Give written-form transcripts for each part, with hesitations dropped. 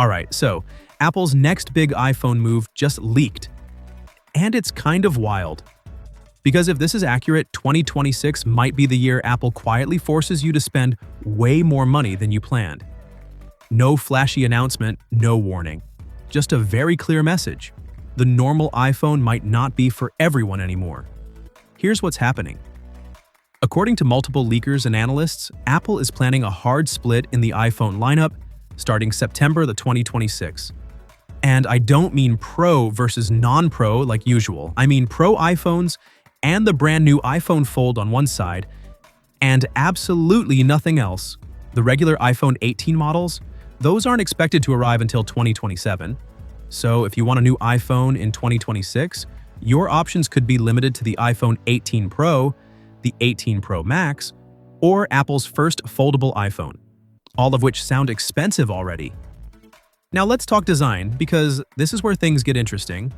Alright, so Apple's next big iPhone move just leaked. And it's kind of wild. Because if this is accurate, 2026 might be the year Apple quietly forces you to spend way more money than you planned. No flashy announcement, no warning. Just a very clear message. The normal iPhone might not be for everyone anymore. Here's what's happening. According to multiple leakers and analysts, Apple is planning a hard split in the iPhone lineup starting September 2026. And I don't mean Pro versus non-Pro like usual. I mean Pro iPhones and the brand new iPhone Fold on one side, and absolutely nothing else. The regular iPhone 18 models, those aren't expected to arrive until 2027. So if you want a new iPhone in 2026, your options could be limited to the iPhone 18 Pro, the 18 Pro Max, or Apple's first foldable iPhone, all of which sound expensive already. Now let's talk design, because this is where things get interesting.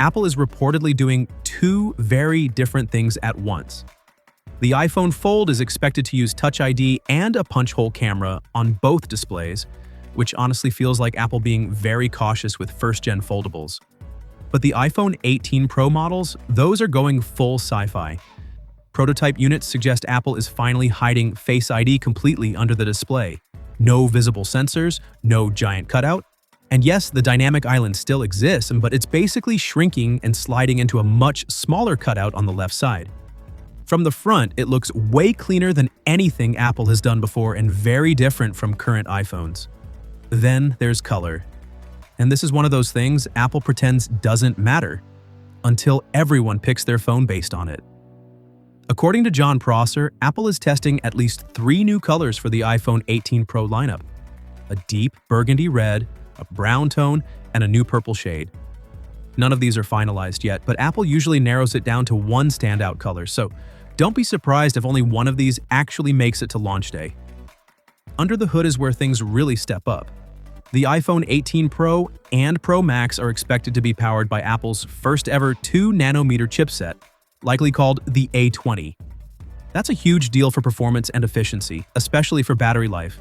Apple is reportedly doing two very different things at once. The iPhone Fold is expected to use Touch ID and a punch hole camera on both displays, which honestly feels like Apple being very cautious with first-gen foldables. But the iPhone 18 Pro models, those are going full sci-fi. Prototype units suggest Apple is finally hiding Face ID completely under the display. No visible sensors, no giant cutout. And yes, the dynamic island still exists, but it's basically shrinking and sliding into a much smaller cutout on the left side. From the front, it looks way cleaner than anything Apple has done before and very different from current iPhones. Then there's color. And this is one of those things Apple pretends doesn't matter until everyone picks their phone based on it. According to John Prosser, Apple is testing at least 3 new colors for the iPhone 18 Pro lineup: a deep burgundy red, a brown tone, and a new purple shade. None of these are finalized yet, but Apple usually narrows it down to one standout color, so don't be surprised if only one of these actually makes it to launch day. Under the hood is where things really step up. The iPhone 18 Pro and Pro Max are expected to be powered by Apple's first ever 2nm chipset, likely called the A20. That's a huge deal for performance and efficiency, especially for battery life.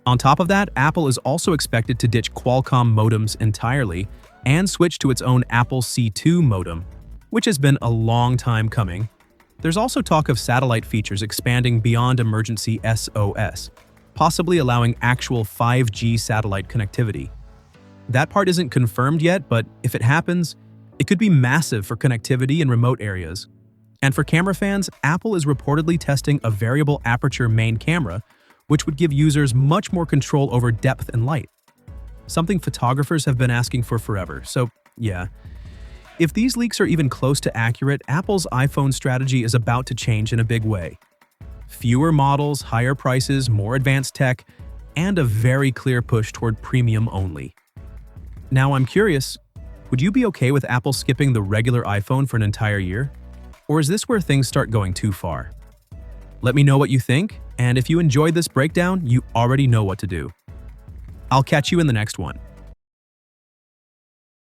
On top of that, Apple is also expected to ditch Qualcomm modems entirely and switch to its own Apple C2 modem, which has been a long time coming. There's also talk of satellite features expanding beyond emergency SOS, possibly allowing actual 5G satellite connectivity. That part isn't confirmed yet, but if it happens, it could be massive for connectivity in remote areas. And for camera fans, Apple is reportedly testing a variable aperture main camera, which would give users much more control over depth and light. Something photographers have been asking for forever, so yeah. If these leaks are even close to accurate, Apple's iPhone strategy is about to change in a big way. Fewer models, higher prices, more advanced tech, and a very clear push toward premium only. Now I'm curious, would you be okay with Apple skipping the regular iPhone for an entire year? Or is this where things start going too far? Let me know what you think, and if you enjoyed this breakdown, you already know what to do. I'll catch you in the next one.